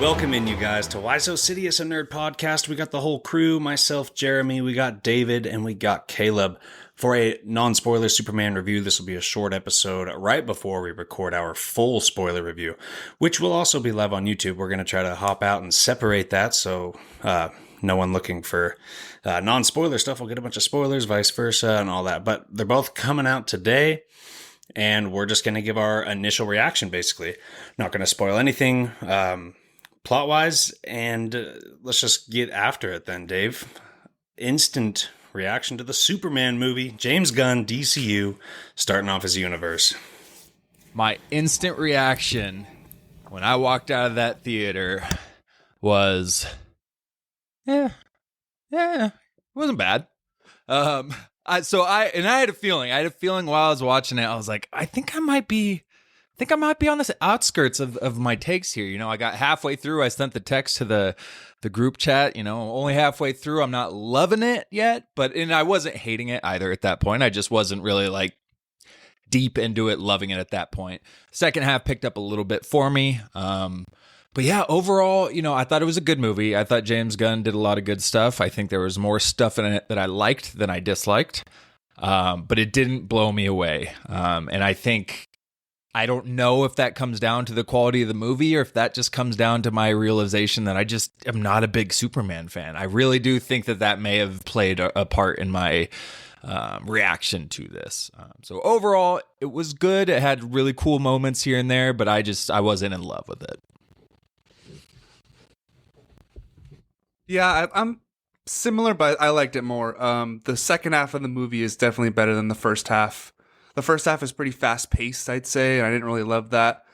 Welcome in, you guys, to Why So Sidious a Nerd podcast. We got the whole crew, myself, Jeremy, we got David, and we got Caleb. For a non-spoiler Superman review, this will be a short episode right before we record our full spoiler review, which will also be live on YouTube. We're going to try to hop out and separate that, so no one looking for non-spoiler stuff will get a bunch of spoilers, vice versa, and all that. But they're both coming out today, and we're just going to give our initial reaction, basically. Not going to spoil anything plot-wise, and let's just get after it then, Dave. Instant reaction to the Superman movie, James Gunn, DCU, starting off his universe. My instant reaction when I walked out of that theater was, it wasn't bad. I had a feeling. I had a feeling while I was watching it. I was like, I think I might be on the outskirts of my takes here. You know, I got halfway through. I sent the text to the group chat, you know, only halfway through. I'm not loving it yet, and I wasn't hating it either at that point. I just wasn't really like deep into it, loving it at that point. Second half picked up a little bit for me. But yeah, overall, you know, I thought it was a good movie. I thought James Gunn did a lot of good stuff. I think there was more stuff in it that I liked than I disliked. But it didn't blow me away. And I don't know if that comes down to the quality of the movie or if that just comes down to my realization that I just am not a big Superman fan. I really do think that may have played a part in my reaction to this. So overall, it was good. It had really cool moments here and there, but I wasn't in love with it. Yeah, I'm similar, but I liked it more. The second half of the movie is definitely better than the first half. The first half is pretty fast-paced, I'd say, and I didn't really love that.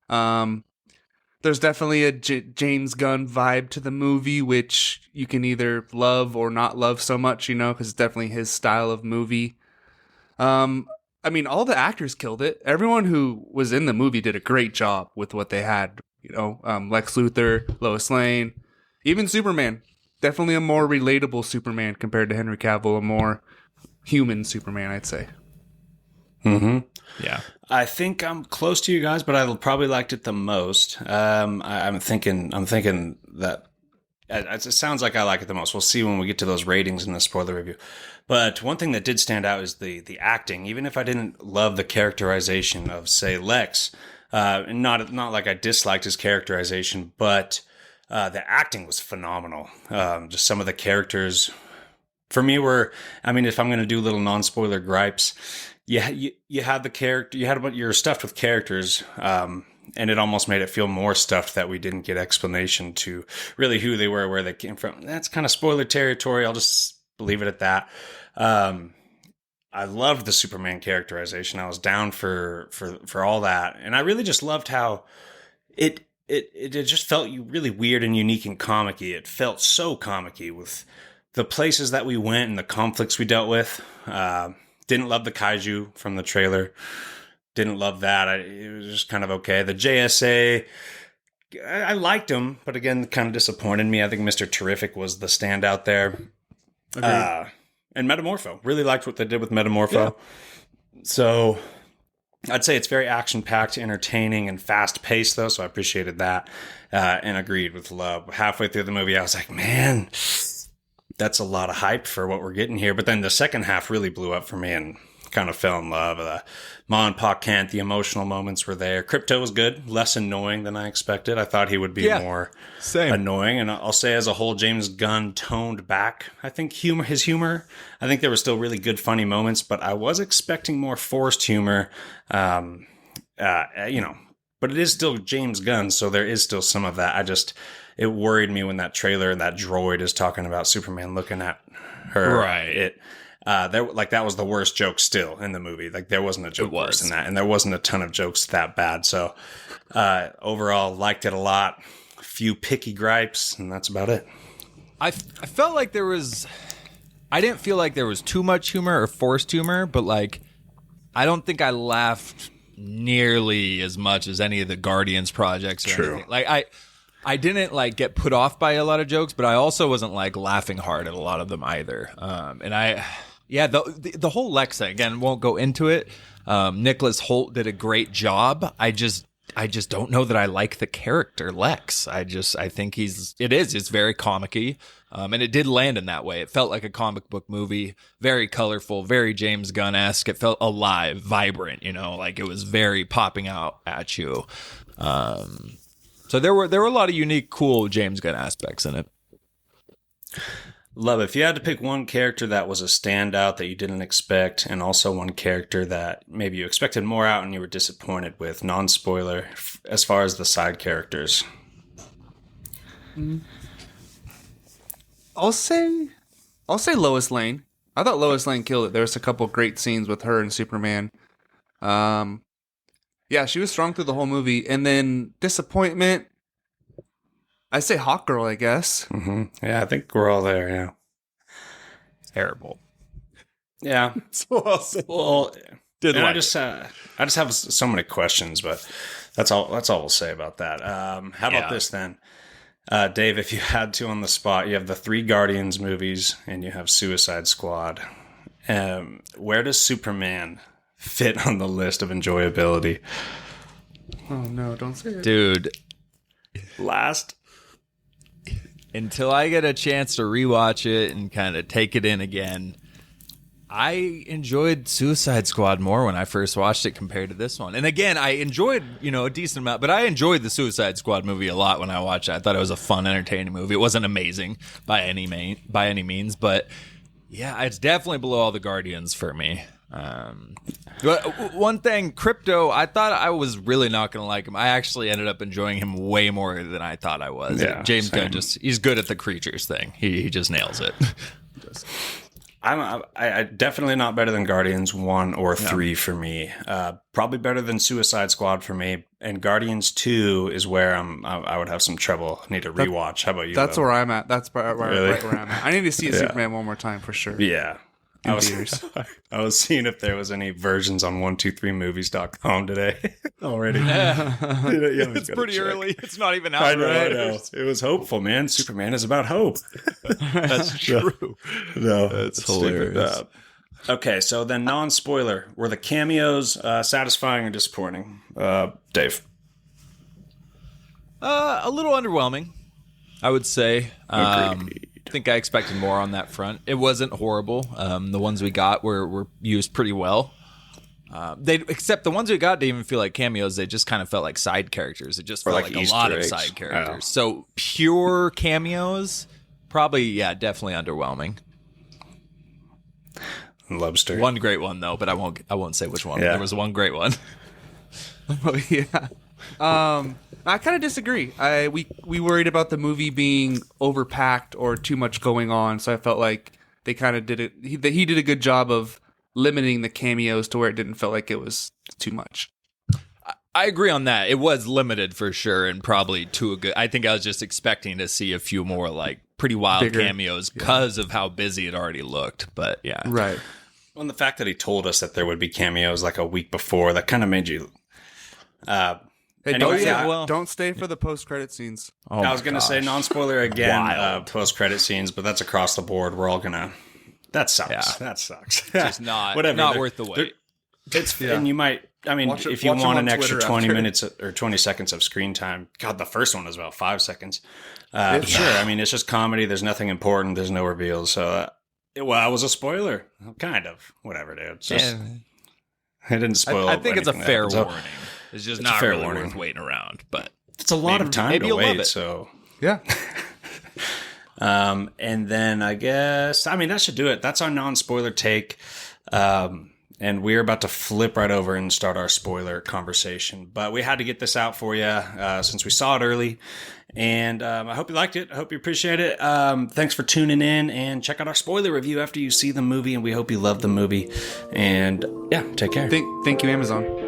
There's definitely a James Gunn vibe to the movie, which you can either love or not love so much, you know, because it's definitely his style of movie. I mean, all the actors killed it. Everyone who was in the movie did a great job with what they had, you know. Lex Luthor, Lois Lane, even Superman. Definitely a more relatable Superman compared to Henry Cavill, a more human Superman, I'd say. Mm-hmm. Yeah. I think I'm close to you guys, but I probably liked it the most. I'm thinking that it sounds like I like it the most. We'll see when we get to those ratings in the spoiler review. But one thing that did stand out is the acting. Even if I didn't love the characterization of, say, Lex, not like I disliked his characterization, but the acting was phenomenal. Just some of the characters for me were, I mean, if I'm going to do little non-spoiler gripes, you had the character, you're stuffed with characters, and it almost made it feel more stuffed that we didn't get explanation to really who they were, where they came from. That's kind of spoiler territory. I'll just leave it at that. I loved the Superman characterization. I was down for all that, and I really just loved how it just felt really weird and unique and comic-y. It felt so comic-y with the places that we went and the conflicts we dealt with. Didn't love the kaiju from the trailer. Didn't love that. It was just kind of okay. The JSA, I liked him, but again, kind of disappointed me. I think Mr. Terrific was the standout there. And Metamorpho. Really liked what they did with Metamorpho. Yeah. So I'd say it's very action-packed, entertaining, and fast-paced, though, so I appreciated that and agreed with love. Halfway through the movie, I was like, man, that's a lot of hype for what we're getting here. But then the second half really blew up for me and kind of fell in love. Ma and Pa Kent, the emotional moments were there. Crypto was good, less annoying than I expected. I thought he would be more annoying. And I'll say as a whole, James Gunn toned back, I think, his humor. I think there were still really good, funny moments, but I was expecting more forced humor. You know, but it is still James Gunn, so there is still some of that. It worried me when that trailer and that droid is talking about Superman looking at her. Right. That was the worst joke still in the movie. Like, there wasn't a joke worse than that, and there wasn't a ton of jokes that bad. So overall, liked it a lot. A few picky gripes, and that's about it. I felt like I didn't feel like there was too much humor or forced humor, but like, I don't think I laughed nearly as much as any of the Guardians projects or anything. Like, I didn't like get put off by a lot of jokes, but I also wasn't like laughing hard at a lot of them either. The whole Lex thing, again, won't go into it. Nicholas Hoult did a great job. just don't know that I like the character Lex. I think it's very comic-y. And it did land in that way. It felt like a comic book movie, very colorful, very James Gunn-esque. It felt alive, vibrant, like it was very popping out at you. So there were a lot of unique, cool James Gunn aspects in it. Love it. If you had to pick one character that was a standout that you didn't expect, and also one character that maybe you expected more out and you were disappointed with, non-spoiler, as far as the side characters. I'll say Lois Lane. I thought Lois Lane killed it. There was a couple great scenes with her and Superman. Yeah, she was strong through the whole movie. And then disappointment, I say Hawkgirl, I guess. Mm-hmm. Yeah, I think we're all there. Yeah, Terrible. yeah. So I'll say. Well, Did and like I just have so many questions, but that's all we'll say about that. How about this then? Dave, if you had to on the spot, you have the 3 Guardians movies and you have Suicide Squad. Where does Superman fit on the list of enjoyability? Oh, no, don't say it. Dude, Last? until I get a chance to rewatch it and kind of take it in again, I enjoyed Suicide Squad more when I first watched it compared to this one. And again, I enjoyed, a decent amount, but I enjoyed the Suicide Squad movie a lot when I watched it. I thought it was a fun, entertaining movie. It wasn't amazing by any means, but yeah, it's definitely below all the Guardians for me. But one thing, Crypto, I thought I was really not going to like him. I actually ended up enjoying him way more than I thought I was. Yeah, James same. Gunn he's good at the creatures thing. He just nails it. I definitely not better than Guardians 1 or 3 for me. Probably better than Suicide Squad for me. And Guardians 2 is where I would have some trouble. I need to rewatch. How about you? That's though? where I'm at. That's right where I'm at. I need to see Yeah. Superman one more time for sure. Yeah. In theaters. I was seeing if there was any versions on 123movies.com today already. It's pretty early. It's not even out. I know. It was hopeful, man. Superman is about hope. That's true. No, That's it's stupid. hilarious. Okay, so then non-spoiler. Were the cameos satisfying or disappointing? Dave. A little underwhelming, I would say. Agreed. I think I expected more on that front. It wasn't horrible. The ones we got were used pretty well. Except the ones we got didn't even feel like cameos. They just kind of felt like side characters. It just felt like a Easter lot of eggs. side characters. Oh. So pure cameos, probably, definitely underwhelming. Lobster. One great one though, but I won't say which one. Yeah. There was one great one. Oh, yeah. I kind of disagree. We worried about the movie being overpacked or too much going on, so I felt like they kind of did it. He did a good job of limiting the cameos to where it didn't feel like it was too much. I agree on that. It was limited for sure, and probably to a good. I think I was just expecting to see a few more like pretty wild Bigger. cameos because of how busy it already looked. But yeah, Right. Well, and the fact that he told us that there would be cameos like a week before, that kind of made you... Hey, Anyway, don't stay for the post-credit scenes. Oh I was going to say non-spoiler again, Wild. post-credit scenes, but that's across the board. We're all going to... That sucks. Yeah. That sucks. just not Whatever. not They're- worth the wait. It's Yeah. And you might... I mean, Watch it- if you watch them want on an extra Twitter 20 after. minutes or 20 seconds of screen time, God, the first one was about 5 seconds. Sure. I mean, it's just comedy. There's nothing important. There's no reveals. So, it was a spoiler. Kind of. Whatever, dude. It's just, it didn't spoil I think it's a anything that fair happens. So, warning. It's just It's a not fair really warning. worth waiting around. But it's a lot of time maybe to you'll love wait, it. so... Yeah. And then I guess, I mean, that should do it. That's our non-spoiler take. And we're about to flip right over and start our spoiler conversation. But we had to get this out for you since we saw it early. And I hope you liked it. I hope you appreciate it. Thanks for tuning in, and check out our spoiler review after you see the movie. And we hope you love the movie. And yeah, take care. Thank you, Amazon.